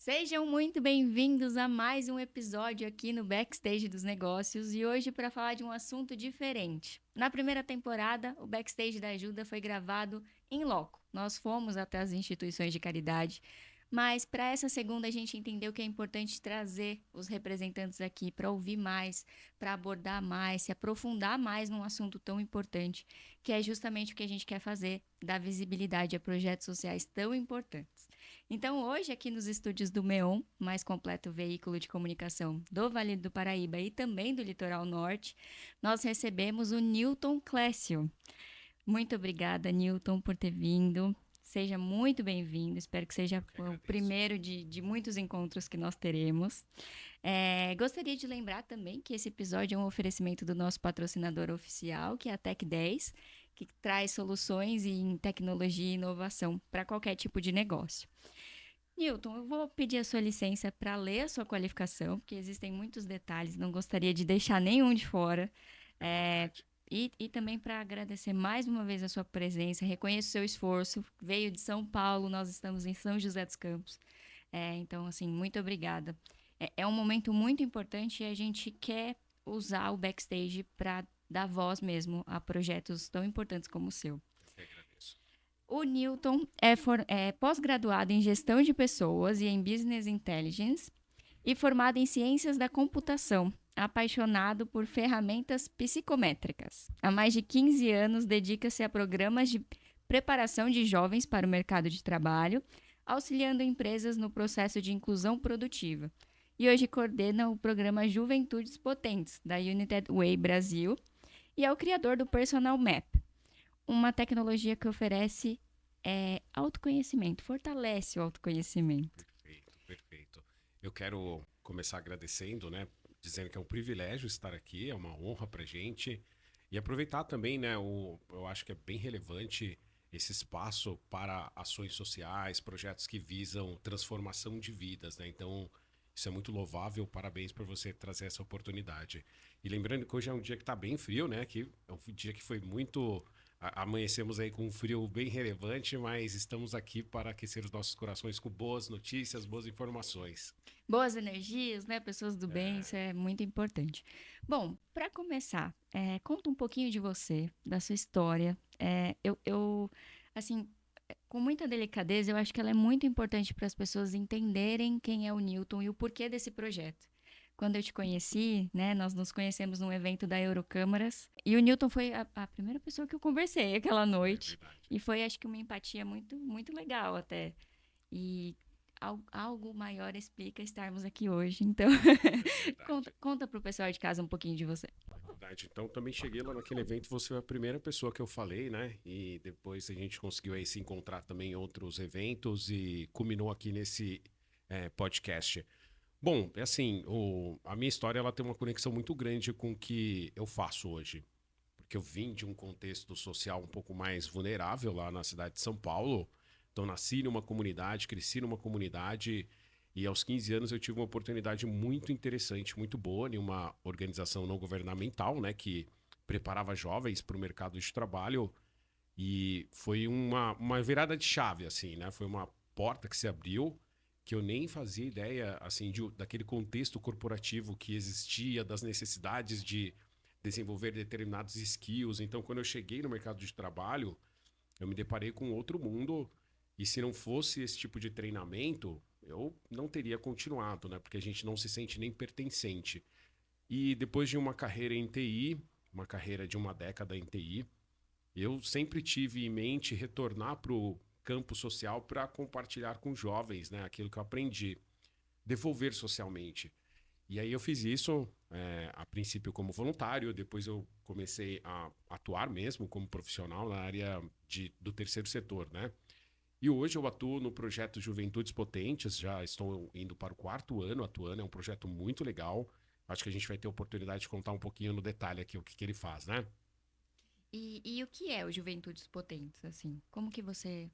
Sejam muito bem-vindos a mais um episódio aqui no Backstage dos Negócios e hoje para falar de um assunto diferente. Na primeira temporada, o Backstage da Ajuda foi gravado em loco. Nós fomos até as instituições de caridade, mas para essa segunda a gente entendeu que é importante trazer os representantes aqui para ouvir mais, para abordar mais, se aprofundar mais num assunto tão importante, que é justamente o que a gente quer fazer, dar visibilidade a projetos sociais tão importantes. Então, hoje, aqui nos estúdios do MEON, mais completo veículo de comunicação do Vale do Paraíba e também do Litoral Norte, nós recebemos o Newton Clécio. Muito obrigada, Newton, por ter vindo. Seja muito bem-vindo. Espero que seja o primeiro de muitos encontros que nós teremos. Gostaria de lembrar também que esse episódio é um oferecimento do nosso patrocinador oficial, que é a Tech 10, que traz soluções em tecnologia e inovação para qualquer tipo de negócio. Newton, eu vou pedir a sua licença para ler a sua qualificação, porque existem muitos detalhes, não gostaria de deixar nenhum de fora. E também para agradecer mais uma vez a sua presença, reconheço o seu esforço, veio de São Paulo, nós estamos em São José dos Campos. Então, assim, muito obrigada. É um momento muito importante e a gente quer usar o backstage para dar voz mesmo a projetos tão importantes como o seu. Eu que agradeço. O Newton é pós-graduado em Gestão de Pessoas e em Business Intelligence e formado em Ciências da Computação, apaixonado por ferramentas psicométricas. Há mais de 15 anos dedica-se a programas de preparação de jovens para o mercado de trabalho, auxiliando empresas no processo de inclusão produtiva. E hoje coordena o programa Juventudes Potentes, da United Way Brasil, e é o criador do Personal Map, uma tecnologia que oferece autoconhecimento, fortalece o autoconhecimento. Perfeito, perfeito. Eu quero começar agradecendo, né? Dizendo que é um privilégio estar aqui, é uma honra pra gente. E aproveitar também, né? Eu acho que é bem relevante esse espaço para ações sociais, projetos que visam transformação de vidas, né? Então, isso é muito louvável. Parabéns por você trazer essa oportunidade. E lembrando que hoje é um dia que está bem frio, né? Que é um dia que foi muito. Amanhecemos aí com um frio bem relevante, mas estamos aqui para aquecer os nossos corações com boas notícias, boas informações. Boas energias, né? Pessoas do bem, isso é muito importante. Bom, para começar, conta um pouquinho de você, da sua história. Assim, com muita delicadeza, eu acho que ela é muito importante para as pessoas entenderem quem é o Newton e o porquê desse projeto. Quando eu te conheci, né, nós nos conhecemos num evento da Eurocâmaras, e o Newton foi a primeira pessoa que eu conversei aquela É noite, verdade. e foi, acho que, uma empatia muito, muito legal até. E algo maior explica estarmos aqui hoje. Então, É verdade. conta pro pessoal de casa um pouquinho de você. É verdade. Então, também cheguei lá naquele evento, você foi a primeira pessoa que eu falei, né? E depois a gente conseguiu aí se encontrar também em outros eventos e culminou aqui nesse podcast. Bom, é assim, a minha história ela tem uma conexão muito grande com o que eu faço hoje. Porque eu vim de um contexto social um pouco mais vulnerável lá na cidade de São Paulo. Então, nasci numa comunidade, cresci numa comunidade e aos 15 anos eu tive uma oportunidade muito interessante, muito boa, em uma organização não governamental, né, que preparava jovens para o mercado de trabalho e foi uma virada de chave, assim, né? Foi uma porta que se abriu que eu nem fazia ideia, assim, daquele contexto corporativo que existia, das necessidades de desenvolver determinados skills. Então, quando eu cheguei no mercado de trabalho, eu me deparei com outro mundo e se não fosse esse tipo de treinamento, eu não teria continuado, né? Porque a gente não se sente nem pertencente. E depois de uma carreira em TI, uma carreira de uma década em TI, eu sempre tive em mente retornar para o campo social para compartilhar com jovens, né, aquilo que eu aprendi, devolver socialmente. E aí eu fiz isso, a princípio como voluntário, depois eu comecei a atuar mesmo como profissional na área do terceiro setor, né? E hoje eu atuo no projeto Juventudes Potentes, já estou indo para o quarto ano atuando, é um projeto muito legal. Acho que a gente vai ter oportunidade de contar um pouquinho no detalhe aqui o que ele faz, né? E o que é o Juventudes Potentes, assim? Como que você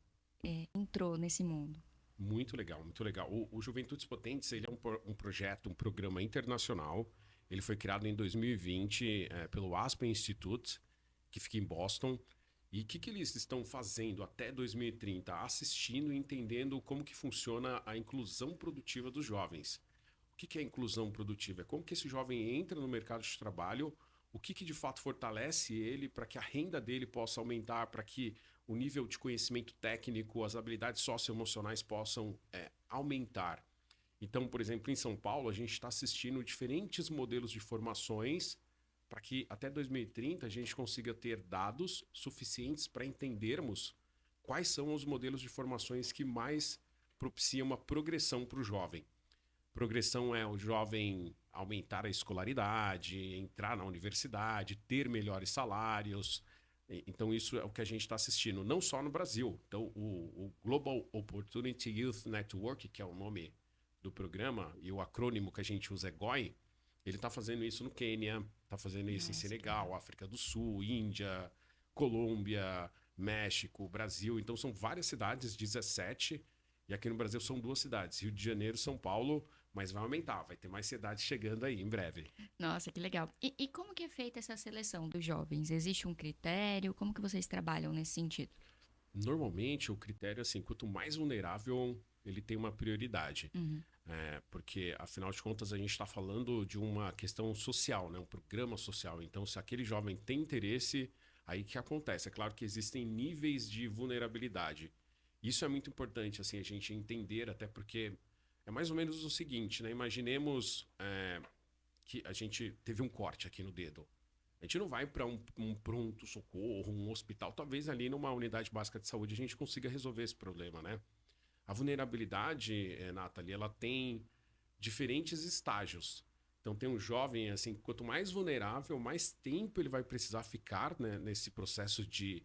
entrou nesse mundo? Muito legal, muito legal. O Juventudes Potentes ele é um projeto, um programa internacional. Ele foi criado em 2020 pelo Aspen Institute, que fica em Boston. E o que eles estão fazendo até 2030? Assistindo e entendendo como que funciona a inclusão produtiva dos jovens. O que é inclusão produtiva? É como que esse jovem entra no mercado de trabalho, o que de fato fortalece ele para que a renda dele possa aumentar, para que o nível de conhecimento técnico, as habilidades socioemocionais possam aumentar. Então, por exemplo, em São Paulo, a gente está assistindo diferentes modelos de formações para que até 2030 a gente consiga ter dados suficientes para entendermos quais são os modelos de formações que mais propiciam uma progressão para o jovem. Progressão é o jovem aumentar a escolaridade, entrar na universidade, ter melhores salários. Então, isso é o que a gente está assistindo, não só no Brasil. Então, o Global Opportunity Youth Network, que é o nome do programa, e o acrônimo que a gente usa é GOI, ele está fazendo isso no Quênia, está fazendo isso em Senegal, África do Sul, Índia, Colômbia, México, Brasil. Então, são várias cidades, 17, e aqui no Brasil são 2 cidades, Rio de Janeiro e São Paulo, mas vai aumentar, vai ter mais cidades chegando aí em breve. Nossa, que legal. E como que é feita essa seleção dos jovens? Existe um critério? Como que vocês trabalham nesse sentido? Normalmente, o critério é assim, quanto mais vulnerável, ele tem uma prioridade. Uhum. Porque, afinal de contas, a gente está falando de uma questão social, né? Um programa social. Então, se aquele jovem tem interesse, aí que acontece? É claro que existem níveis de vulnerabilidade. Isso é muito importante, assim, a gente entender, até porque é mais ou menos o seguinte, né? Imaginemos que a gente teve um corte aqui no dedo. A gente não vai para um pronto-socorro, um hospital. Talvez ali numa unidade básica de saúde a gente consiga resolver esse problema, né? A vulnerabilidade, Nathalie, ela tem diferentes estágios. Então, tem um jovem, assim, quanto mais vulnerável, mais tempo ele vai precisar ficar, né, nesse processo de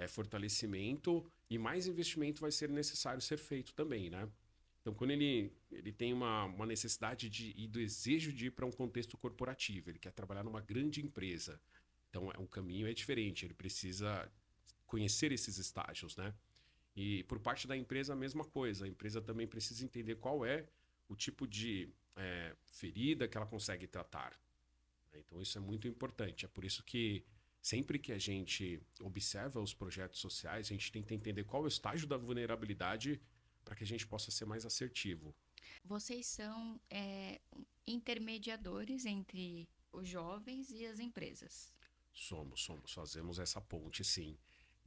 fortalecimento e mais investimento vai ser necessário ser feito também, né? Então, quando ele tem uma necessidade e desejo de ir para um contexto corporativo, ele quer trabalhar numa grande empresa. Então, o caminho é diferente, ele precisa conhecer esses estágios, né? E por parte da empresa, a mesma coisa. A empresa também precisa entender qual é o tipo de ferida que ela consegue tratar. Então, isso é muito importante. É por isso que sempre que a gente observa os projetos sociais, a gente tenta entender qual é o estágio da vulnerabilidade para que a gente possa ser mais assertivo. Vocês são intermediadores entre os jovens e as empresas. Fazemos essa ponte, sim.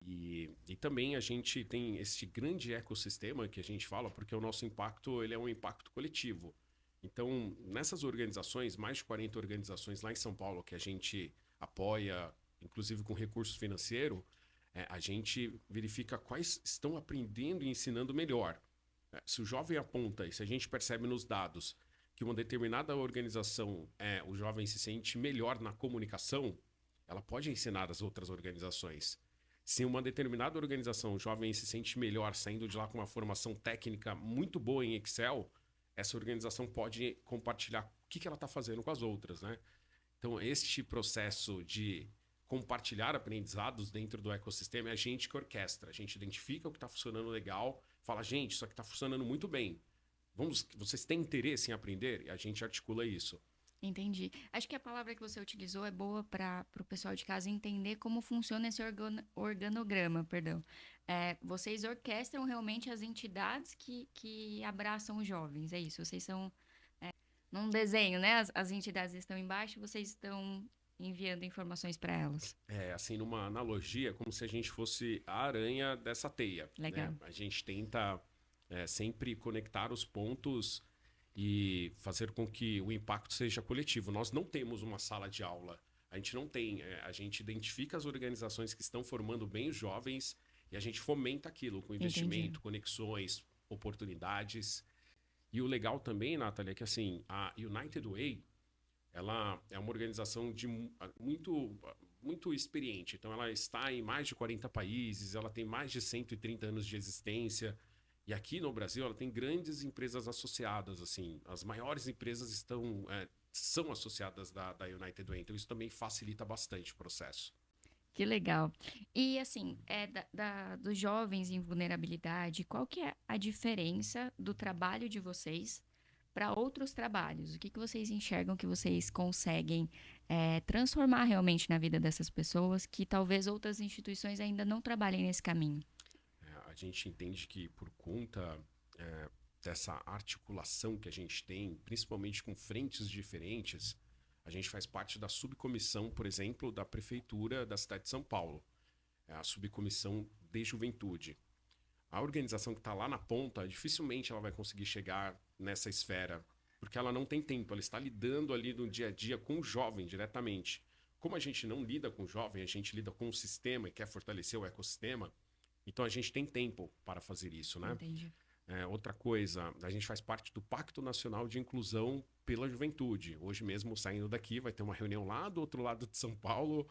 E também a gente tem esse grande ecossistema que a gente fala, porque o nosso impacto ele é um impacto coletivo. Então, nessas organizações, mais de 40 organizações lá em São Paulo que a gente apoia, inclusive com recurso financeiro, a gente verifica quais estão aprendendo e ensinando melhor. Se o jovem aponta e se a gente percebe nos dados que uma determinada organização, o jovem se sente melhor na comunicação, ela pode ensinar as outras organizações. Se uma determinada organização, o jovem se sente melhor saindo de lá com uma formação técnica muito boa em Excel, essa organização pode compartilhar o que ela está fazendo com as outras, né? Então, este processo de compartilhar aprendizados dentro do ecossistema é a gente que orquestra. A gente identifica o que está funcionando legal, fala, gente, isso aqui está funcionando muito bem. Vocês têm interesse em aprender? E a gente articula isso. Entendi. Acho que a palavra que você utilizou é boa para o pessoal de casa entender como funciona esse organograma, perdão. Vocês orquestram realmente as entidades que abraçam os jovens, é isso? Vocês são, num desenho, né? As entidades estão embaixo, vocês estão enviando informações para elas. Assim, numa analogia, como se a gente fosse a aranha dessa teia, Legal. né? A gente tenta sempre conectar os pontos e fazer com que o impacto seja coletivo. Nós não temos uma sala de aula, a gente não tem. A gente identifica as organizações que estão formando bem os jovens e a gente fomenta aquilo com investimento, Entendi. conexões, oportunidades. E o legal também, Nathalie, é que assim, a United Way, ela é uma organização de muito experiente. Então, ela está em mais de 40 países, ela tem mais de 130 anos de existência. E aqui no Brasil, ela tem grandes empresas associadas. Assim, as maiores empresas são associadas da United Way. Então, isso também facilita bastante o processo. Que legal. E assim, dos jovens em vulnerabilidade, qual que é a diferença do trabalho de vocês para outros trabalhos? O que vocês enxergam que vocês conseguem transformar realmente na vida dessas pessoas que talvez outras instituições ainda não trabalhem nesse caminho? A gente entende que por conta é, dessa articulação que a gente tem, principalmente com frentes diferentes, a gente faz parte da subcomissão, por exemplo, da Prefeitura da cidade de São Paulo, a subcomissão de juventude. A organização que está lá na ponta, dificilmente ela vai conseguir chegar nessa esfera, porque ela não tem tempo, ela está lidando ali no dia a dia com o jovem diretamente. Como a gente não lida com o jovem, a gente lida com o sistema e quer fortalecer o ecossistema, então a gente tem tempo para fazer isso, né? Entendi. Outra coisa, a gente faz parte do Pacto Nacional de Inclusão pela Juventude. Hoje mesmo, saindo daqui, vai ter uma reunião lá do outro lado de São Paulo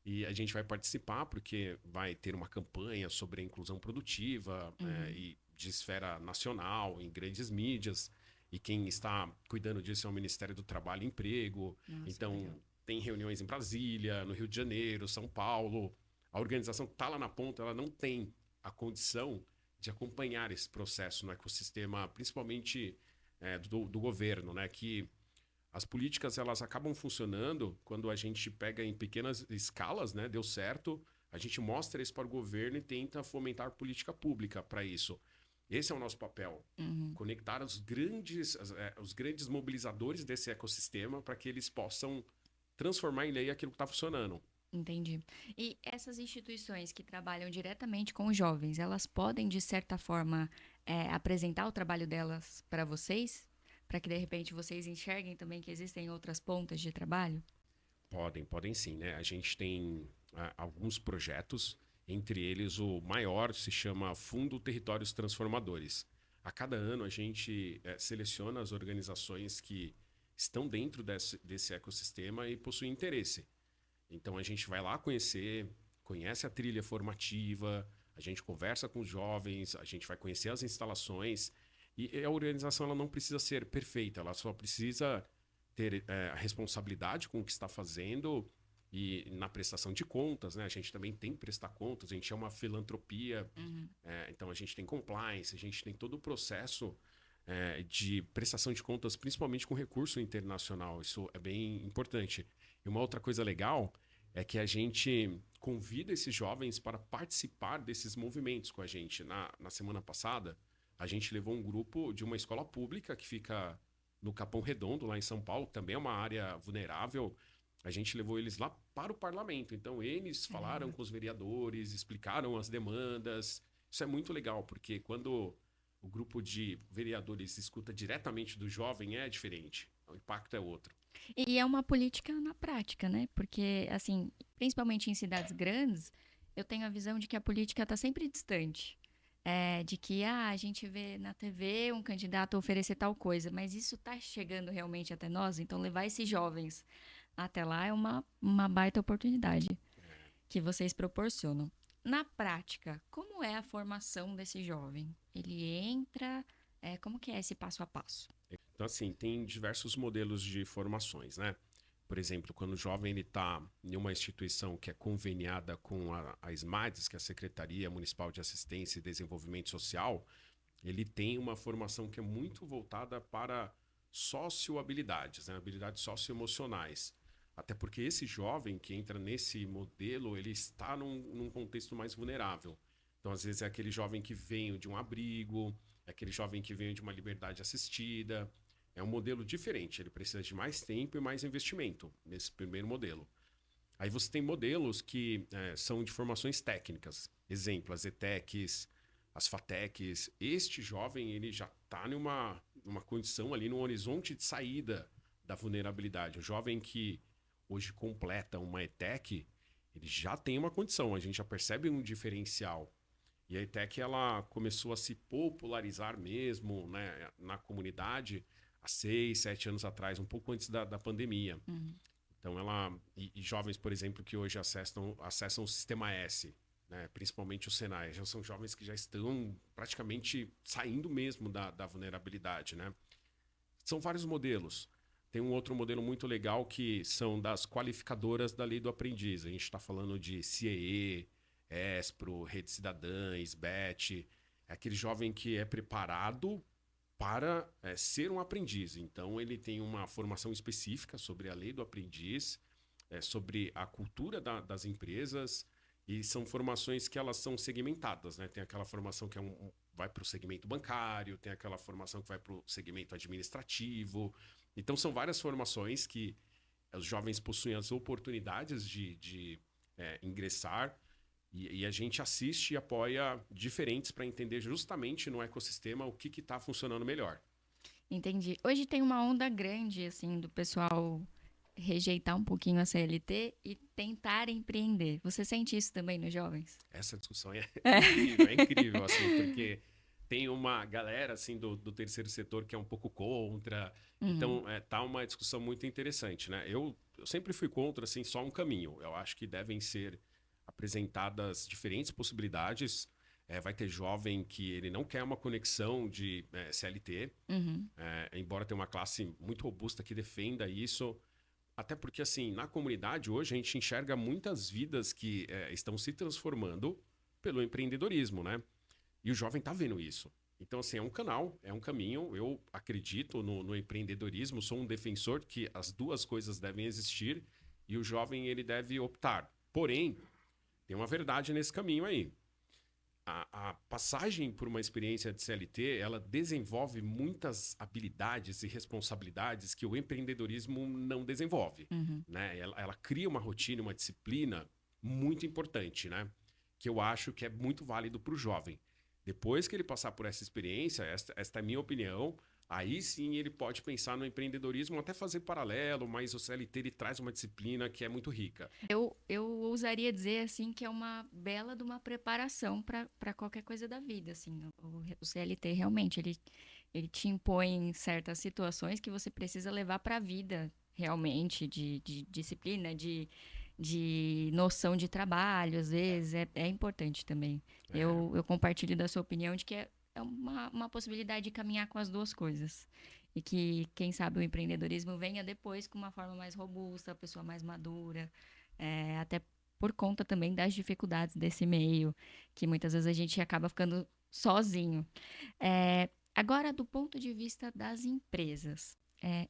e a gente vai participar porque vai ter uma campanha sobre a inclusão produtiva e de esfera nacional, em grandes mídias. E quem está cuidando disso é o Ministério do Trabalho e Emprego. Nossa, Então, legal. tem reuniões em Brasília, no Rio de Janeiro, São Paulo. A organização que está lá na ponta, ela não tem a condição de acompanhar esse processo no ecossistema, principalmente do governo, né? Que as políticas elas acabam funcionando quando a gente pega em pequenas escalas, né? Deu certo, a gente mostra isso para o governo e tenta fomentar política pública para isso. Esse é o nosso papel, conectar os grandes mobilizadores desse ecossistema para que eles possam transformar em lei aquilo que está funcionando. Entendi. E essas instituições que trabalham diretamente com os jovens, elas podem, de certa forma, apresentar o trabalho delas para vocês? Para que, de repente, vocês enxerguem também que existem outras pontas de trabalho? Podem sim, né? A gente tem alguns projetos, entre eles o maior se chama Fundo Territórios Transformadores. A cada ano a gente seleciona as organizações que estão dentro desse ecossistema e possuem interesse. Então a gente vai lá conhece a trilha formativa, a gente conversa com os jovens, a gente vai conhecer as instalações e a organização ela não precisa ser perfeita, ela só precisa ter a responsabilidade com o que está fazendo e na prestação de contas, né? A gente também tem que prestar contas, a gente é uma filantropia, então a gente tem compliance, a gente tem todo o processo de prestação de contas, principalmente com recurso internacional. Isso é bem importante. E uma outra coisa legal é que a gente convida esses jovens para participar desses movimentos com a gente. Na semana passada, a gente levou um grupo de uma escola pública que fica no Capão Redondo, lá em São Paulo, que também é uma área vulnerável. A gente levou eles lá para o parlamento. Então, eles falaram com os vereadores, explicaram as demandas. Isso é muito legal, porque quando o grupo de vereadores escuta diretamente do jovem, é diferente. O impacto é outro. E é uma política na prática, né? Porque, assim, principalmente em cidades grandes, eu tenho a visão de que a política está sempre distante. De que a gente vê na TV um candidato oferecer tal coisa, mas isso está chegando realmente até nós, então levar esses jovens até lá é uma baita oportunidade que vocês proporcionam. Na prática, como é a formação desse jovem? Ele entra, como que é esse passo a passo? Então, assim, tem diversos modelos de formações, né? Por exemplo, quando o jovem está em uma instituição que é conveniada com a SMADES, que é a Secretaria Municipal de Assistência e Desenvolvimento Social, ele tem uma formação que é muito voltada para sociohabilidades, né? Habilidades socioemocionais. Até porque esse jovem que entra nesse modelo, ele está num contexto mais vulnerável. Então, às vezes, é aquele jovem que vem de um abrigo, é aquele jovem que vem de uma liberdade assistida. É um modelo diferente, ele precisa de mais tempo e mais investimento nesse primeiro modelo. Aí você tem modelos que são de formações técnicas. Exemplo, as ETECs, as FATECs. Este jovem ele já está numa condição ali, num horizonte de saída da vulnerabilidade. O jovem que hoje completa uma ETEC, ele já tem uma condição, a gente já percebe um diferencial. E a ETEC ela começou a se popularizar mesmo, né, na comunidade há 6, 7 anos atrás, um pouco antes da pandemia. Então ela e jovens, por exemplo, que hoje acessam o Sistema S, né, principalmente o Senai, já são jovens que já estão praticamente saindo mesmo da vulnerabilidade, né? São vários modelos. Tem um outro modelo muito legal que são das qualificadoras da Lei do Aprendiz. A gente está falando de CIEE, ESPRO, Rede Cidadã, SBET. É aquele jovem que é preparado para ser um aprendiz. Então, ele tem uma formação específica sobre a lei do aprendiz, sobre a cultura das empresas, e são formações que elas são segmentadas, né? Tem aquela formação que vai para o segmento bancário, tem aquela formação que vai para o segmento administrativo. Então, são várias formações que os jovens possuem as oportunidades de ingressar, e a gente assiste e apoia diferentes para entender justamente no ecossistema o que está funcionando melhor. Entendi. Hoje tem uma onda grande, assim, do pessoal rejeitar um pouquinho a CLT e tentar empreender. Você sente isso também nos jovens? Essa discussão é É. incrível, assim, porque tem uma galera, assim, do terceiro setor que é um pouco contra. Uhum. Então, tá uma discussão muito interessante, né? Eu sempre fui contra, assim, só um caminho. Eu acho que devem ser apresentadas diferentes possibilidades. Vai ter jovem que ele não quer uma conexão de CLT, Uhum. embora tenha uma classe muito robusta que defenda isso. Até porque, assim, na comunidade hoje a gente enxerga muitas vidas que estão se transformando pelo empreendedorismo, né? E o jovem tá vendo isso. Então, assim, é um canal, é um caminho. Eu acredito no empreendedorismo, sou um defensor que as duas coisas devem existir e o jovem ele deve optar. Porém, tem uma verdade nesse caminho aí. A passagem por uma experiência de CLT, ela desenvolve muitas habilidades e responsabilidades que o empreendedorismo não desenvolve, Uhum. né? Ela cria uma rotina, uma disciplina muito importante, né? Que eu acho que é muito válido para o jovem. Depois que ele passar por essa experiência, esta é a minha opinião, aí sim ele pode pensar no empreendedorismo, até fazer paralelo, mas o CLT ele traz uma disciplina que é muito rica. Eu ousaria dizer, assim, que é uma bela de uma preparação para qualquer coisa da vida, assim. O CLT, realmente, ele te impõe certas situações que você precisa levar para a vida, realmente, de disciplina, de noção de trabalho, às vezes, é importante também. É, Eu compartilho da sua opinião de que é uma possibilidade de caminhar com as duas coisas. E que, quem sabe, o empreendedorismo venha depois com uma forma mais robusta, a pessoa mais madura, até por conta também das dificuldades desse meio, que muitas vezes a gente acaba ficando sozinho. Agora, do ponto de vista das empresas,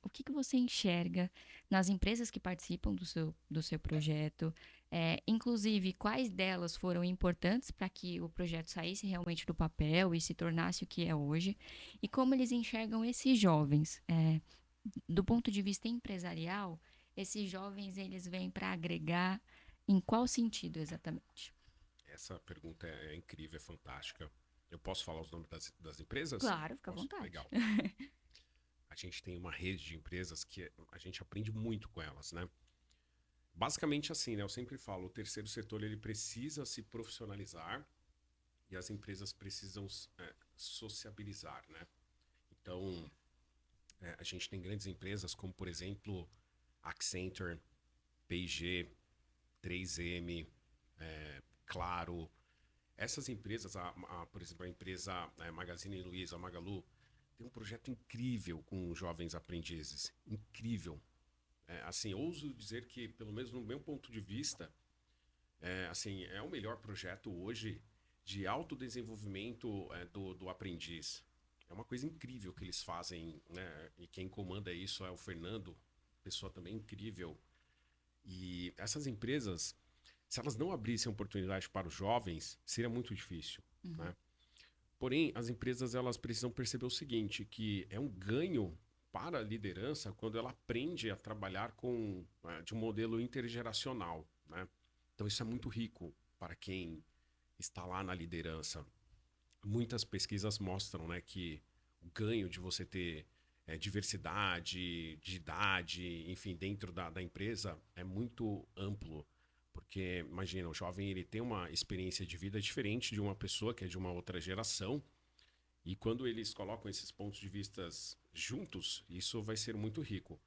o que você enxerga nas empresas que participam do seu projeto? Inclusive, quais delas foram importantes para que o projeto saísse realmente do papel e se tornasse o que é hoje? E como eles enxergam esses jovens? Do ponto de vista empresarial, esses jovens eles vêm para agregar em qual sentido exatamente? essa pergunta é incrível, é fantástica. Eu posso falar os nomes das empresas? Claro, fica à Posso? vontade. Legal. A gente tem uma rede de empresas que a gente aprende muito com elas, né? Basicamente assim, né? Eu sempre falo, o terceiro setor ele precisa se profissionalizar e as empresas precisam sociabilizar, né? Então, a gente tem grandes empresas como, por exemplo, Accenture, P&G, 3M, Claro. Essas empresas, por exemplo, a empresa Magazine Luiza, a Magalu, tem um projeto incrível com jovens aprendizes. Incrível. Assim, ouso dizer que, pelo menos no meu ponto de vista, assim, é o melhor projeto hoje de autodesenvolvimento do aprendiz. É uma coisa incrível que eles fazem, né? E quem comanda isso é o Fernando, pessoa também incrível. E essas empresas, se elas não abrissem oportunidade para os jovens, seria muito difícil, Uhum. né? Porém, as empresas elas precisam perceber o seguinte, que é um ganho para a liderança quando ela aprende a trabalhar de um modelo intergeracional, né? Então isso é muito rico para quem está lá na liderança. Muitas pesquisas mostram, né, que o ganho de você ter diversidade de idade, enfim, dentro da empresa é muito amplo. Porque, imagina, o jovem ele tem uma experiência de vida diferente de uma pessoa que é de uma outra geração. E quando eles colocam esses pontos de vista juntos, isso vai ser muito rico.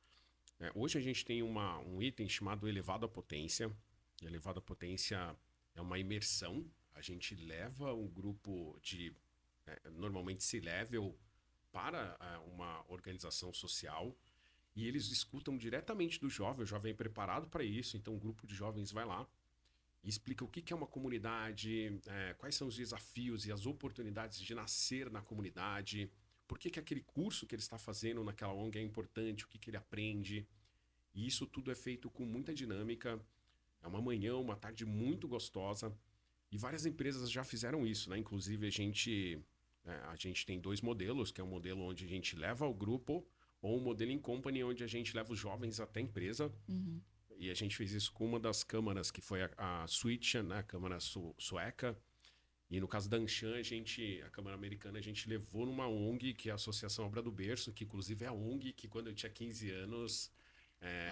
Hoje a gente tem um item chamado elevado à potência. Elevado à potência é uma imersão. A gente leva um grupo de, normalmente C-level, para uma organização social e eles escutam diretamente do jovem. O jovem é preparado para isso, então um grupo de jovens vai lá e explica o que é uma comunidade, quais são os desafios e as oportunidades de nascer na comunidade, por que aquele curso que ele está fazendo naquela ONG é importante, o que ele aprende. E isso tudo é feito com muita dinâmica. É uma manhã, uma tarde muito gostosa. E várias empresas já fizeram isso, né? Inclusive, a gente tem 2 modelos, que é um modelo onde a gente leva o grupo, ou um modelo em company, onde a gente leva os jovens até a empresa. Uhum. E a gente fez isso com uma das câmaras, que foi a Switchen, né? A câmara sueca. E no caso da Anshan, a Câmara Americana, a gente levou numa ONG, que é a Associação Obra do Berço, que inclusive é a ONG que quando eu tinha 15 anos,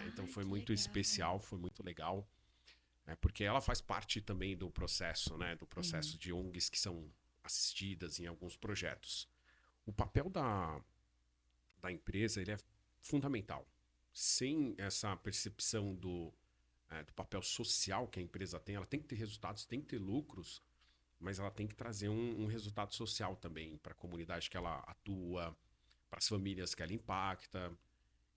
então foi Que muito legal. especial, foi muito legal. Porque ela faz parte também do processo, né? Do processo de ONGs que são assistidas em alguns projetos. O papel da empresa, ele é fundamental. Sem essa percepção do papel social que a empresa tem, ela tem que ter resultados, tem que ter lucros, mas ela tem que trazer um resultado social também para a comunidade que ela atua, para as famílias que ela impacta.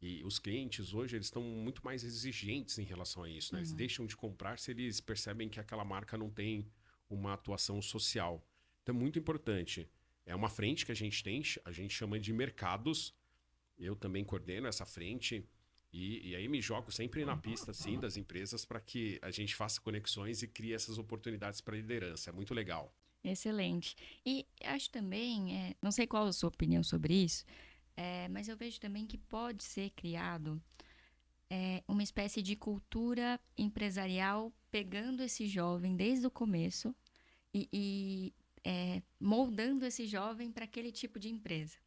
E os clientes hoje, eles estão muito mais exigentes em relação a isso, né? Eles deixam de comprar se eles percebem que aquela marca não tem uma atuação social. Então é muito importante. É uma frente que a gente chama de mercados. Eu também coordeno essa frente. E aí me jogo sempre na pista, assim, das empresas para que a gente faça conexões e crie essas oportunidades para liderança. É muito legal. Excelente. E acho também, não sei qual a sua opinião sobre isso, mas eu vejo também que pode ser criado uma espécie de cultura empresarial pegando esse jovem desde o começo e moldando esse jovem para aquele tipo de empresa.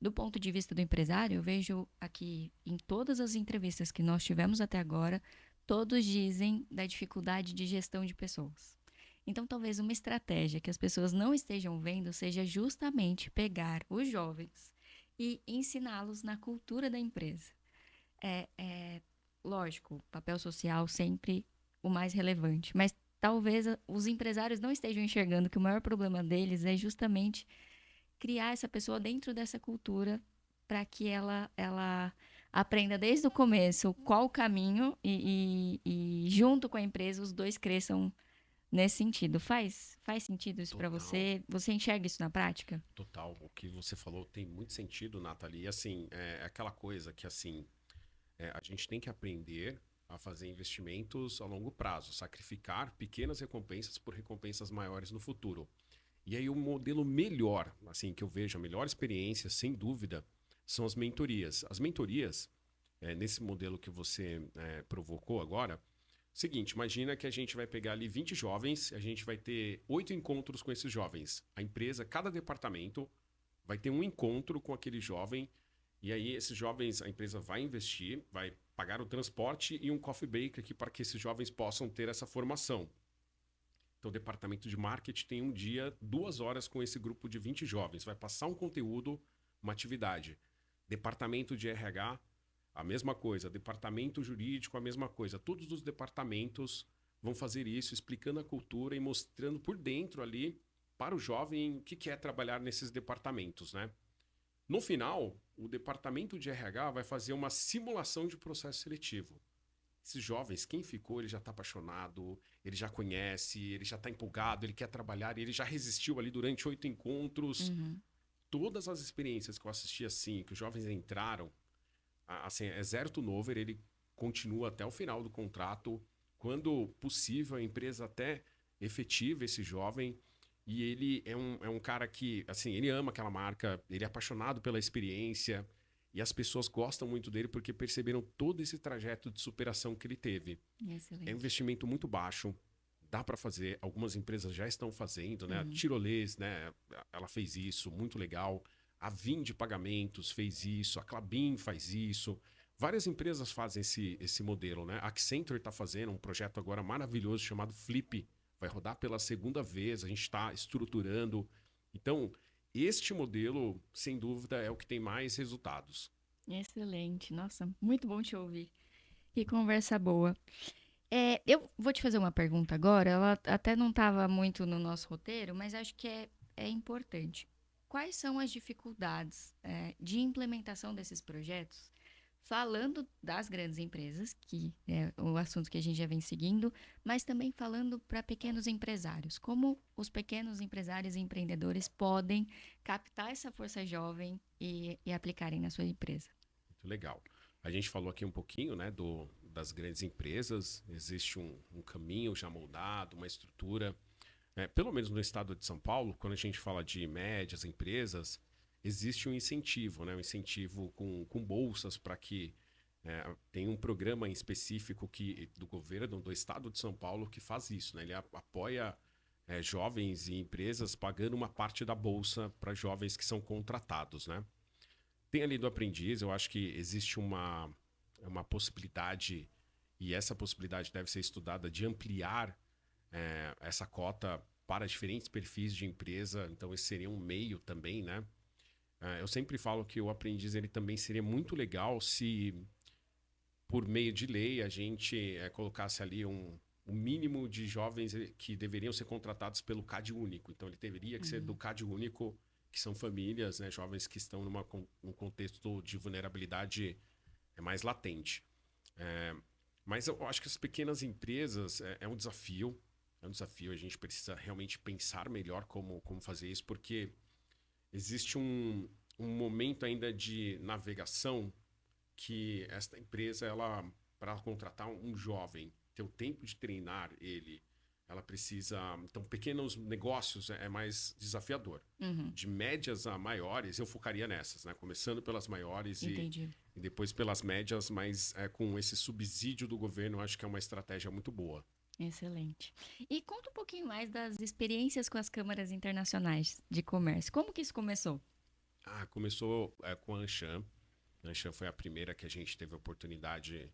Do ponto de vista do empresário, eu vejo aqui em todas as entrevistas que nós tivemos até agora, todos dizem da dificuldade de gestão de pessoas. Então, talvez uma estratégia que as pessoas não estejam vendo seja justamente pegar os jovens e ensiná-los na cultura da empresa. Lógico, papel social sempre o mais relevante, mas talvez os empresários não estejam enxergando que o maior problema deles é justamente criar essa pessoa dentro dessa cultura para que ela aprenda desde o começo qual o caminho e junto com a empresa os dois cresçam nesse sentido. Faz sentido isso para Total. você? Você enxerga isso na prática? Total, o que você falou tem muito sentido, Nathalie. E assim, é aquela coisa que assim, a gente tem que aprender a fazer investimentos a longo prazo, sacrificar pequenas recompensas por recompensas maiores no futuro. E aí o modelo melhor, assim, que eu vejo, a melhor experiência, sem dúvida, são as mentorias. As mentorias, nesse modelo que você provocou agora, seguinte, imagina que a gente vai pegar ali 20 jovens, a gente vai ter 8 encontros com esses jovens. A empresa, cada departamento vai ter um encontro com aquele jovem, e aí esses jovens, a empresa vai investir, vai pagar o transporte e um coffee break aqui para que esses jovens possam ter essa formação. Então, o departamento de marketing tem um dia, 2 horas com esse grupo de 20 jovens. Vai passar um conteúdo, uma atividade. Departamento de RH, a mesma coisa. Departamento jurídico, a mesma coisa. Todos os departamentos vão fazer isso, explicando a cultura e mostrando por dentro ali para o jovem o que é trabalhar nesses departamentos, né? No final, o departamento de RH vai fazer uma simulação de processo seletivo. Esses jovens, quem ficou, ele já está apaixonado, ele já conhece, ele já está empolgado, ele quer trabalhar, ele já resistiu ali durante 8 encontros. Todas as experiências que eu assisti assim, que os jovens entraram, assim, é zero turnover, ele continua até o final do contrato. Quando possível, a empresa até efetiva esse jovem. E ele é um cara que, assim, ele ama aquela marca, ele é apaixonado pela experiência. E as pessoas gostam muito dele porque perceberam todo esse trajeto de superação que ele teve. É um Excelente. investimento muito baixo, dá para fazer. Algumas empresas já estão fazendo, né? A Tirolês, né? Ela fez isso, muito legal. A Vim de Pagamentos fez isso, a Klabin faz isso. Várias empresas fazem esse modelo, né? A Accenture está fazendo um projeto agora maravilhoso chamado Flip. Vai rodar pela segunda vez, a gente está estruturando. Então, este modelo, sem dúvida, é o que tem mais resultados. Excelente. Nossa, muito bom te ouvir. Que conversa boa. Eu vou te fazer uma pergunta agora. Ela até não estava muito no nosso roteiro, mas acho que é importante. Quais são as dificuldades, de implementação desses projetos falando das grandes empresas, que é o assunto que a gente já vem seguindo, mas também falando para pequenos empresários. Como os pequenos empresários e empreendedores podem captar essa força jovem e aplicarem na sua empresa. Muito legal. A gente falou aqui um pouquinho, né, das grandes empresas. Existe um caminho já moldado, uma estrutura. Pelo menos no estado de São Paulo, quando a gente fala de médias empresas, existe um incentivo, né? Um incentivo com bolsas para que tem um programa em específico do governo do estado de São Paulo que faz isso, né? Ele apoia jovens e empresas pagando uma parte da bolsa para jovens que são contratados, né? Tem ali do aprendiz, eu acho que existe uma possibilidade, e essa possibilidade deve ser estudada, de ampliar essa cota para diferentes perfis de empresa. Então esse seria um meio também, né? Eu sempre falo que o aprendiz ele também seria muito legal se, por meio de lei, a gente colocasse ali um mínimo de jovens que deveriam ser contratados pelo CAD único. Então ele deveria que ser do CAD único, que são famílias, né, jovens que estão num contexto de vulnerabilidade mais latente. Mas eu acho que as pequenas empresas é um desafio. É um desafio, a gente precisa realmente pensar melhor como fazer isso, porque existe um momento ainda de navegação que esta empresa, para contratar um jovem, ter o tempo de treinar ele, ela precisa... Então, pequenos negócios é mais desafiador. Uhum. De médias a maiores, eu focaria nessas, né? Começando pelas maiores e depois pelas médias, mas com esse subsídio do governo, eu acho que é uma estratégia muito boa. Excelente. E conta um pouquinho mais das experiências com as câmaras internacionais de comércio. Como que isso começou? Começou com a Anshan. A Anshan foi a primeira que a gente teve a oportunidade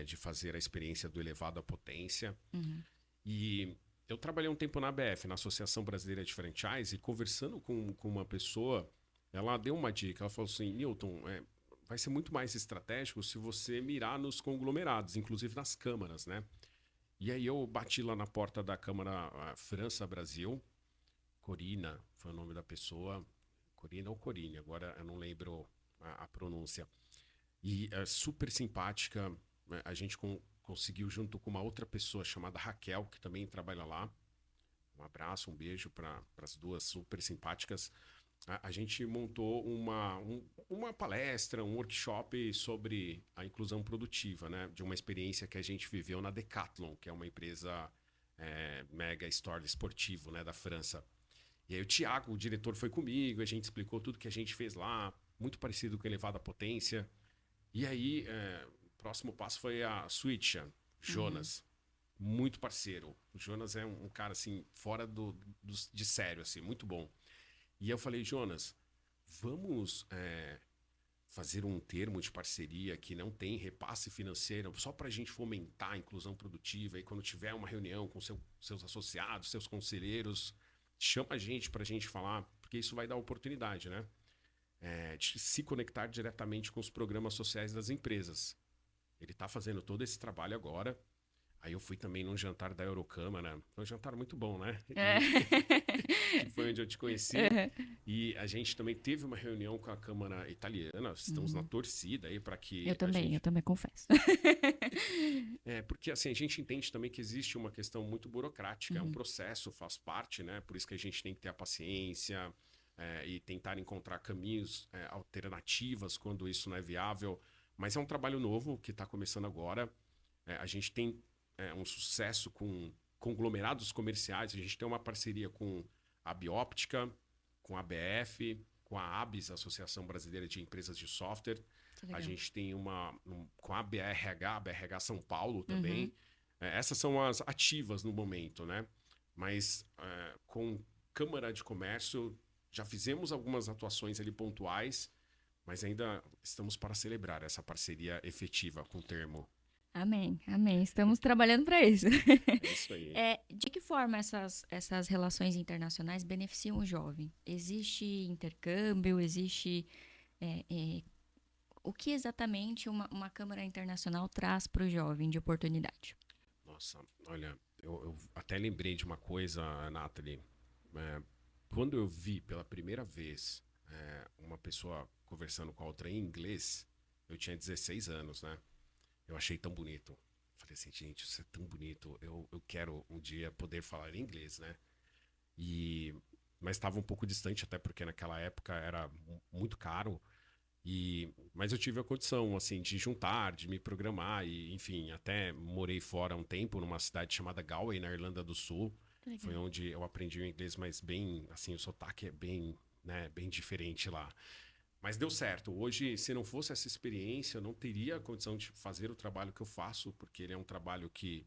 de fazer a experiência do elevado à potência. Uhum. E eu trabalhei um tempo na ABF, na Associação Brasileira de Franchise, e conversando com uma pessoa, ela deu uma dica. Ela falou assim, Newton, vai ser muito mais estratégico se você mirar nos conglomerados, inclusive nas câmaras, né? E aí eu bati lá na porta da Câmara França-Brasil. Corina foi o nome da pessoa. Corina ou Corine, agora eu não lembro a pronúncia. E super simpática. A gente conseguiu, junto com uma outra pessoa chamada Raquel, que também trabalha lá. Um abraço, um beijo para as duas super simpáticas. A gente montou uma palestra, um workshop sobre a inclusão produtiva, né? De uma experiência que a gente viveu na Decathlon, que é uma empresa mega store esportivo, né, da França. E aí o Thiago, o diretor, foi comigo, a gente explicou tudo que a gente fez lá, muito parecido com elevada potência. E aí, o próximo passo foi a Switcha, Jonas. Muito parceiro. O Jonas é um cara, assim, fora de sério, assim, muito bom. E eu falei, Jonas, vamos fazer um termo de parceria que não tem repasse financeiro, só para a gente fomentar a inclusão produtiva. E quando tiver uma reunião com seus associados, seus conselheiros, chama a gente para a gente falar, porque isso vai dar oportunidade, né? De se conectar diretamente com os programas sociais das empresas. Ele está fazendo todo esse trabalho agora. Aí eu fui também num jantar da Eurocâmara. Foi um jantar muito bom, né? Que foi onde eu te conheci. E a gente também teve uma reunião com a Câmara Italiana. Estamos na torcida aí para que eu também confesso. Porque assim, a gente entende também que existe uma questão muito burocrática. É um processo, faz parte, né? Por isso que a gente tem que ter a paciência e tentar encontrar caminhos alternativas quando isso não é viável. Mas é um trabalho novo que está começando agora. A gente tem um sucesso com conglomerados comerciais. A gente tem uma parceria com a Bióptica, com a ABF, com a ABS, Associação Brasileira de Empresas de Software. A gente tem com a BRH São Paulo também. Essas são as ativas no momento, né? Mas com Câmara de Comércio, já fizemos algumas atuações ali pontuais, mas ainda estamos para celebrar essa parceria efetiva com o termo. Amém, amém. Estamos trabalhando para isso. É isso aí. De que forma essas relações internacionais beneficiam o jovem? Existe intercâmbio? Existe... o que exatamente uma Câmara Internacional traz para o jovem de oportunidade? Nossa, olha, eu até lembrei de uma coisa, Nathalie. Quando eu vi pela primeira vez uma pessoa conversando com a outra em inglês, Eu tinha 16 anos, né? Eu achei tão bonito. Falei assim, gente, isso é tão bonito. Eu quero um dia poder falar inglês, né? E... Mas estava um pouco distante, até porque naquela época era muito caro. Mas eu tive a condição, assim, de juntar, de me programar. E, enfim, até morei fora um tempo, numa cidade chamada Galway, na Irlanda do Sul. Foi Legal. onde eu aprendi o inglês, mas bem, assim, o sotaque é bem, né, bem diferente lá. Mas deu certo. Hoje, se não fosse essa experiência, eu não teria a condição de fazer o trabalho que eu faço, porque ele é um trabalho que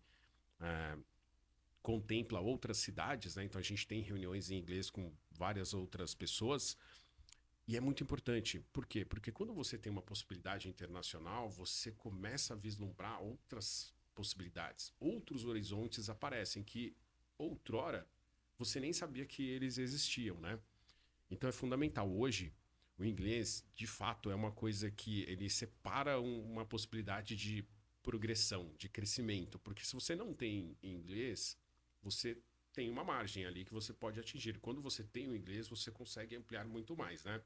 contempla outras cidades, né? Então a gente tem reuniões em inglês com várias outras pessoas. E é muito importante. Por quê? Porque quando você tem uma possibilidade internacional, você começa a vislumbrar outras possibilidades. Outros horizontes aparecem que outrora você nem sabia que eles existiam, né? Então é fundamental. Hoje, o inglês, de fato, é uma coisa que ele separa uma possibilidade de progressão, de crescimento. Porque se você não tem inglês, você tem uma margem ali que você pode atingir. Quando você tem o inglês, você consegue ampliar muito mais, né?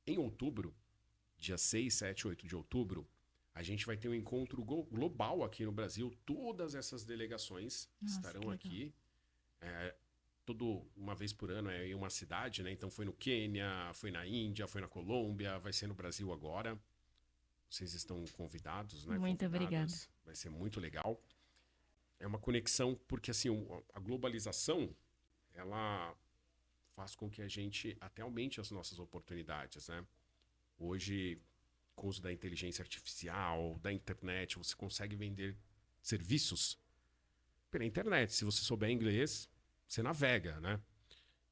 Em outubro, dia 6, 7, 8 de outubro, a gente vai ter um encontro global aqui no Brasil. Todas essas delegações Nossa, que estarão legal. aqui. Todo uma vez por ano é em uma cidade, né? Então foi no Quênia, foi na Índia, foi na Colômbia, vai ser no Brasil agora. Vocês estão convidados, né? Muito obrigada. Convidadas. Vai ser muito legal. É uma conexão porque assim, a globalização, ela faz com que a gente até aumente as nossas oportunidades, né? Hoje, com o uso da inteligência artificial, da internet, você consegue vender serviços pela internet. Se você souber inglês, você navega, né?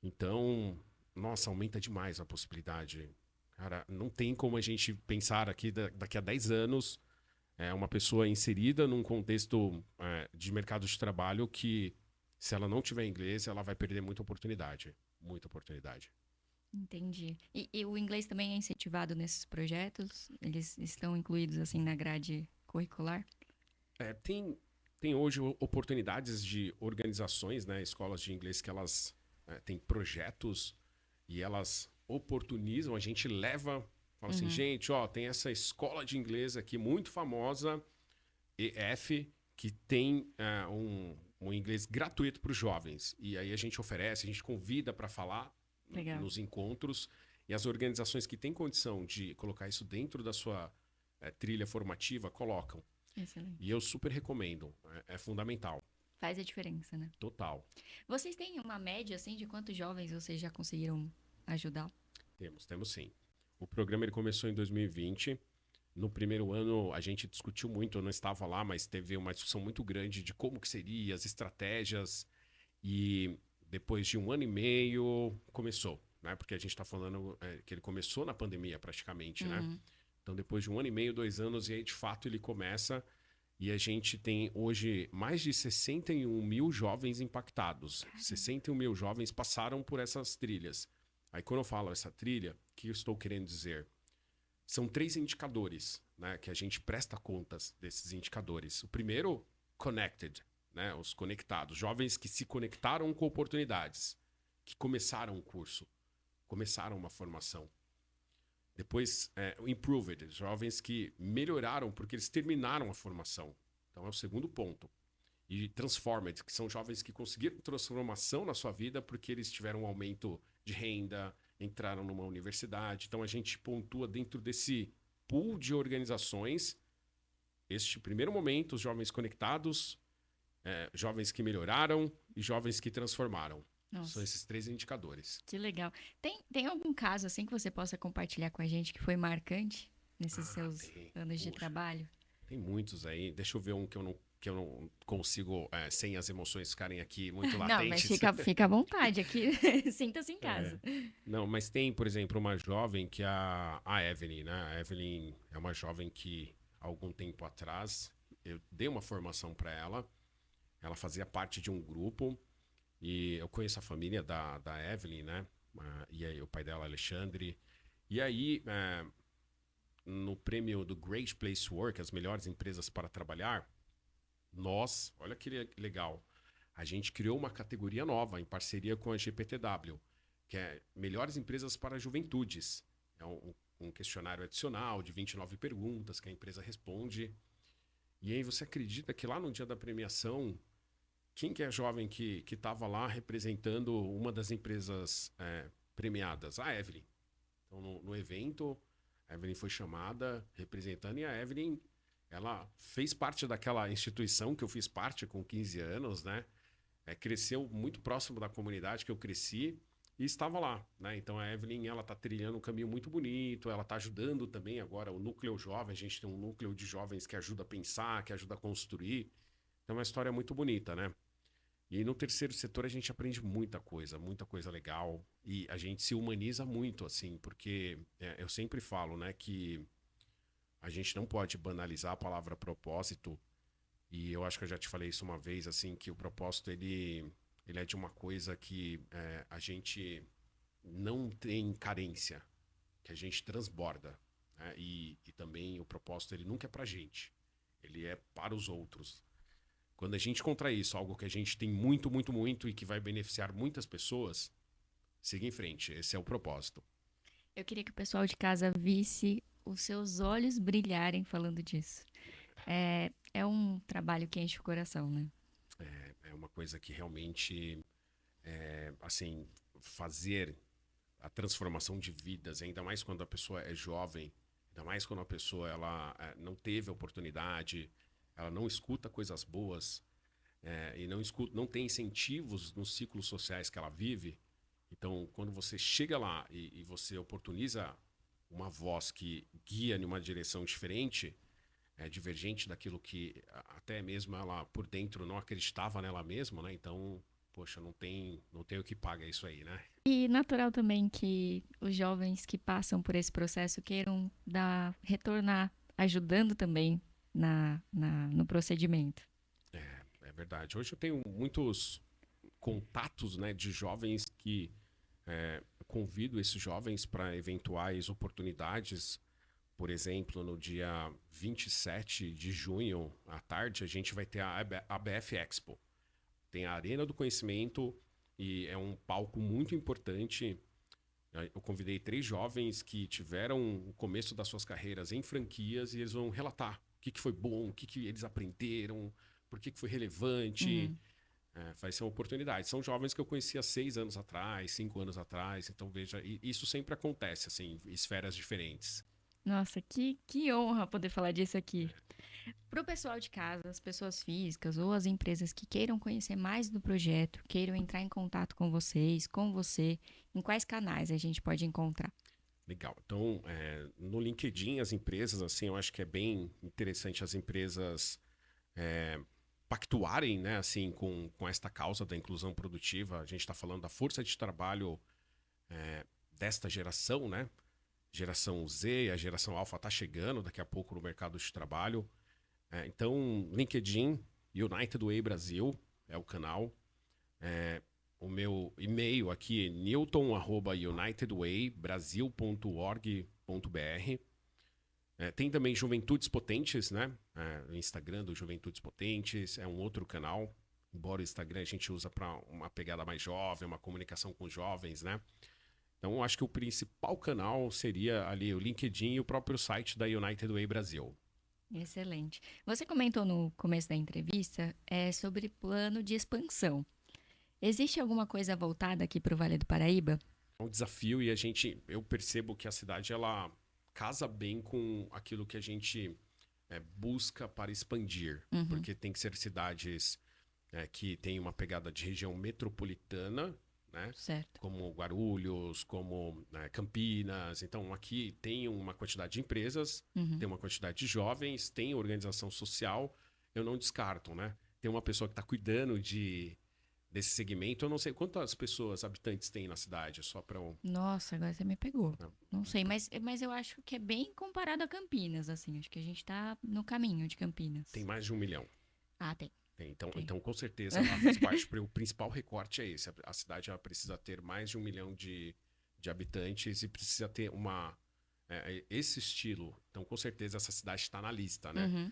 Então, nossa, aumenta demais a possibilidade. Cara, não tem como a gente pensar aqui daqui a 10 anos uma pessoa inserida num contexto de mercado de trabalho que, se ela não tiver inglês, ela vai perder muita oportunidade. Muita oportunidade. Entendi. E o inglês também é incentivado nesses projetos? Eles estão incluídos assim na grade curricular? Tem hoje oportunidades de organizações, né, escolas de inglês que elas têm projetos e elas oportunizam, a gente leva, fala assim, Uhum. gente, ó, tem essa escola de inglês aqui muito famosa, EF, que tem um inglês gratuito para os jovens. E aí a gente oferece, a gente convida para falar Legal. nos encontros e as organizações que têm condição de colocar isso dentro da sua trilha formativa, colocam. Excelente. E eu super recomendo, é fundamental, Faz a diferença, né? total. Vocês têm uma média assim de quantos jovens vocês já conseguiram ajudar? Temos sim. O programa ele começou em 2020. No primeiro ano a gente discutiu muito, eu não estava lá, mas teve uma discussão muito grande de como que seria, as estratégias. E depois de 1 ano e meio começou, né? Porque a gente está falando que ele começou na pandemia praticamente, né? Uhum. Então depois de 1 ano e meio, 2 anos, e aí de fato ele começa. E a gente tem hoje mais de 61 mil jovens impactados. 61 mil jovens passaram por essas trilhas. Aí quando eu falo essa trilha, o que eu estou querendo dizer? São 3 indicadores, né, que a gente presta contas desses indicadores. O primeiro, connected, né, os conectados. Jovens que se conectaram com oportunidades, que começaram um curso, começaram uma formação. Depois, o improved, jovens que melhoraram porque eles terminaram a formação. Então, é o segundo ponto. E transformed, que são jovens que conseguiram transformação na sua vida porque eles tiveram um aumento de renda, entraram numa universidade. Então, a gente pontua dentro desse pool de organizações este primeiro momento, os jovens conectados, jovens que melhoraram e jovens que transformaram. São Nossa, esses 3 indicadores. que legal. Tem algum caso assim que você possa compartilhar com a gente que foi marcante nesses seus Tem. anos de Puxa. trabalho? Tem muitos aí. Deixa eu ver um que eu não consigo, sem as emoções ficarem aqui muito Não, mas latentes. fica à vontade aqui. Sinta-se em casa. Não, mas tem, por exemplo, uma jovem que é a Evelyn, né? A Evelyn é uma jovem que, há algum tempo atrás, eu dei uma formação para ela. Ela fazia parte de um grupo e eu conheço a família da Evelyn, né? E aí o pai dela, Alexandre. E aí, no prêmio do Great Place to Work, as melhores empresas para trabalhar, olha que legal, a gente criou uma categoria nova em parceria com a GPTW, que é Melhores Empresas para Juventudes. É um questionário adicional de 29 perguntas que a empresa responde. E aí você acredita que lá no dia da premiação, quem que é jovem que estava lá representando uma das empresas premiadas? A Evelyn. Então, no evento, a Evelyn foi chamada representando, e a Evelyn, ela fez parte daquela instituição que eu fiz parte com 15 anos, né? Cresceu muito próximo da comunidade que eu cresci e estava lá, né? Então a Evelyn, ela está trilhando um caminho muito bonito, ela está ajudando também agora o núcleo jovem, a gente tem um núcleo de jovens que ajuda a pensar, que ajuda a construir. Então é uma história muito bonita, né? E no terceiro setor a gente aprende muita coisa legal, e a gente se humaniza muito, assim, porque eu sempre falo, né, que a gente não pode banalizar a palavra propósito, e eu acho que eu já te falei isso uma vez, assim, que o propósito, ele é de uma coisa que a gente não tem carência, que a gente transborda, né? E também o propósito, ele nunca é pra gente, ele é para os outros. Quando a gente contrai isso, algo que a gente tem muito e que vai beneficiar muitas pessoas, siga em frente. Esse é o propósito. Eu queria que o pessoal de casa visse os seus olhos brilharem falando disso. É um trabalho que enche o coração, né? É uma coisa que realmente, assim, fazer a transformação de vidas, ainda mais quando a pessoa é jovem, ainda mais quando a pessoa ela não teve oportunidade, ela não escuta coisas boas, e não tem incentivos nos ciclos sociais que ela vive. Então, quando você chega lá e você oportuniza uma voz que guia em uma direção diferente, divergente daquilo que até mesmo ela por dentro não acreditava nela mesma, né? Então, poxa, não tem o que paga isso aí, né? E natural também que os jovens que passam por esse processo queiram retornar, ajudando também no procedimento. É verdade. Hoje eu tenho muitos contatos, né, de jovens que convido esses jovens para eventuais oportunidades. Por exemplo, no dia 27 de junho, à tarde, a gente vai ter a ABF Expo. Tem a Arena do Conhecimento e é um palco muito importante. Eu convidei 3 jovens que tiveram o começo das suas carreiras em franquias, e eles vão relatar o que foi bom, o que eles aprenderam, por que foi relevante. Uhum. Vai ser uma oportunidade. São jovens que eu conheci há 6 anos atrás, 5 anos atrás. Então, veja, isso sempre acontece, assim, em esferas diferentes. Nossa, que honra poder falar disso aqui. Para o pessoal de casa, as pessoas físicas ou as empresas que queiram conhecer mais do projeto, queiram entrar em contato com vocês, com você, em quais canais a gente pode encontrar? Legal. Então, no LinkedIn, as empresas, assim, eu acho que é bem interessante as empresas pactuarem, né, assim, com esta causa da inclusão produtiva. A gente está falando da força de trabalho desta geração, né? Geração Z, a geração Alpha está chegando daqui a pouco no mercado de trabalho. Então, LinkedIn, United Way Brasil é o canal. O meu e-mail aqui é newton@unitedwaybrasil.org.br. Tem também Juventudes Potentes, né? O Instagram do Juventudes Potentes é um outro canal. Embora o Instagram a gente usa para uma pegada mais jovem, uma comunicação com jovens, né? Então, eu acho que o principal canal seria ali o LinkedIn e o próprio site da United Way Brasil. Excelente. Você comentou no começo da entrevista sobre plano de expansão. Existe alguma coisa voltada aqui para o Vale do Paraíba? É um desafio, e eu percebo que a cidade ela casa bem com aquilo que a gente busca para expandir, Uhum, porque tem que ser cidades que têm uma pegada de região metropolitana, né? certo. Como Guarulhos, como Campinas. Então aqui tem uma quantidade de empresas, Uhum. tem uma quantidade de jovens, tem organização social. Eu não descarto, né? Tem uma pessoa que está cuidando desse segmento. Eu não sei quantas pessoas, habitantes tem na cidade, só para Nossa, agora você me pegou. Não sei, mas eu acho que é bem comparado a Campinas, assim. Acho que a gente tá no caminho de tem Campinas. mais de 1 milhão. Ah, tem, Então, tem. então, com certeza, ela faz parte. O principal recorte é esse. A cidade ela precisa ter mais de 1 milhão de habitantes e precisa ter esse estilo. Então, com certeza, essa cidade está na lista, né? Uhum,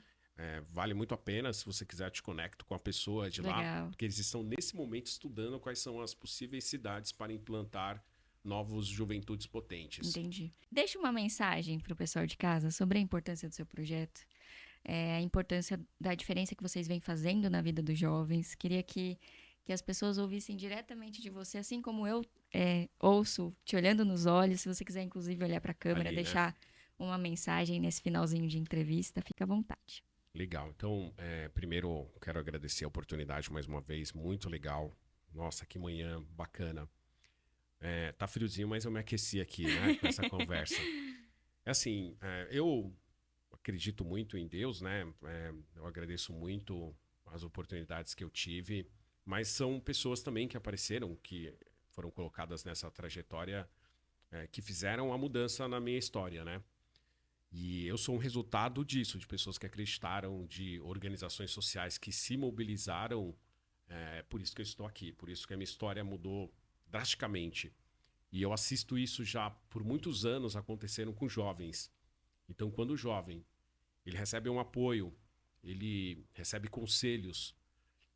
Vale muito a pena. Se você quiser, eu te conecto com a pessoa de lá, legal. porque eles estão nesse momento estudando quais são as possíveis cidades para implantar novos juventudes potentes. Entendi. Deixa uma mensagem para o pessoal de casa sobre a importância do seu projeto, a importância da diferença que vocês vêm fazendo na vida dos jovens. Queria que as pessoas ouvissem diretamente de você, assim como eu ouço, te olhando nos olhos. Se você quiser, inclusive, olhar para a câmera, Ali, né? deixar uma mensagem nesse finalzinho de entrevista, fica à vontade. Legal. Então, primeiro, quero agradecer a oportunidade mais uma vez. Muito legal. Nossa, que manhã bacana. Tá friozinho, mas eu me aqueci aqui, né, com essa conversa. É assim, eu acredito muito em Deus, né? Eu agradeço muito as oportunidades que eu tive, mas são pessoas também que apareceram, que foram colocadas nessa trajetória, que fizeram a mudança na minha história, né? E eu sou um resultado disso, de pessoas que acreditaram, de organizações sociais que se mobilizaram. Por isso que eu estou aqui, por isso que a minha história mudou drasticamente. E eu assisto isso já por muitos anos acontecendo com jovens. Então, quando o jovem ele recebe um apoio, ele recebe conselhos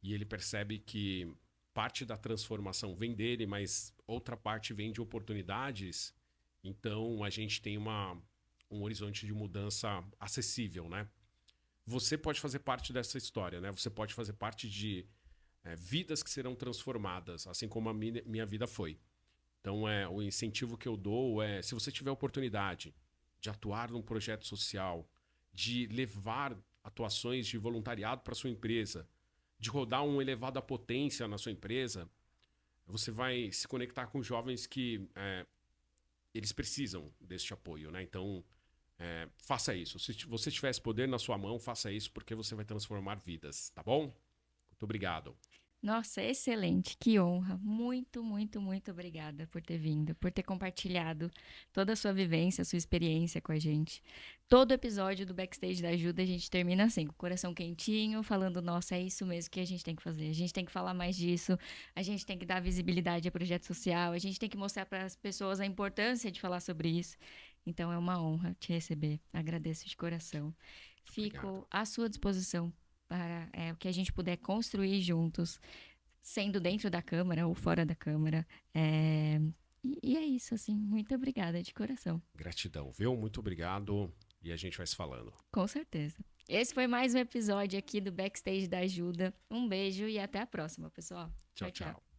e ele percebe que parte da transformação vem dele, mas outra parte vem de oportunidades, então a gente tem um horizonte de mudança acessível, né? Você pode fazer parte dessa história, né? Você pode fazer parte de vidas que serão transformadas, assim como a minha vida foi. Então, o incentivo que eu dou se você tiver oportunidade de atuar num projeto social, de levar atuações de voluntariado para sua empresa, de rodar um elevado à potência na sua empresa, você vai se conectar com jovens que eles precisam deste apoio, né? Então, faça isso. Se você tivesse poder na sua mão, faça isso, porque você vai transformar vidas, tá bom? Muito obrigado. Nossa, excelente, que honra. Muito, muito, muito obrigada por ter vindo, por ter compartilhado toda a sua vivência, a sua experiência com a gente. Todo episódio do Backstage da Ajuda a gente termina assim, com o coração quentinho, falando, nossa, é isso mesmo que a gente tem que fazer. A gente tem que falar mais disso, a gente tem que dar visibilidade a projeto social, a gente tem que mostrar para as pessoas a importância de falar sobre isso. Então é uma honra te receber. Agradeço de coração. Fico Obrigado. à sua disposição para o que a gente puder construir juntos, sendo dentro da Câmara ou fora da Câmara. E é isso, assim. Muito obrigada de coração. Gratidão, viu? Muito obrigado e a gente vai se falando. Com certeza. Esse foi mais um episódio aqui do Backstage da Ajuda. Um beijo e até a próxima, pessoal. Tchau, tchau.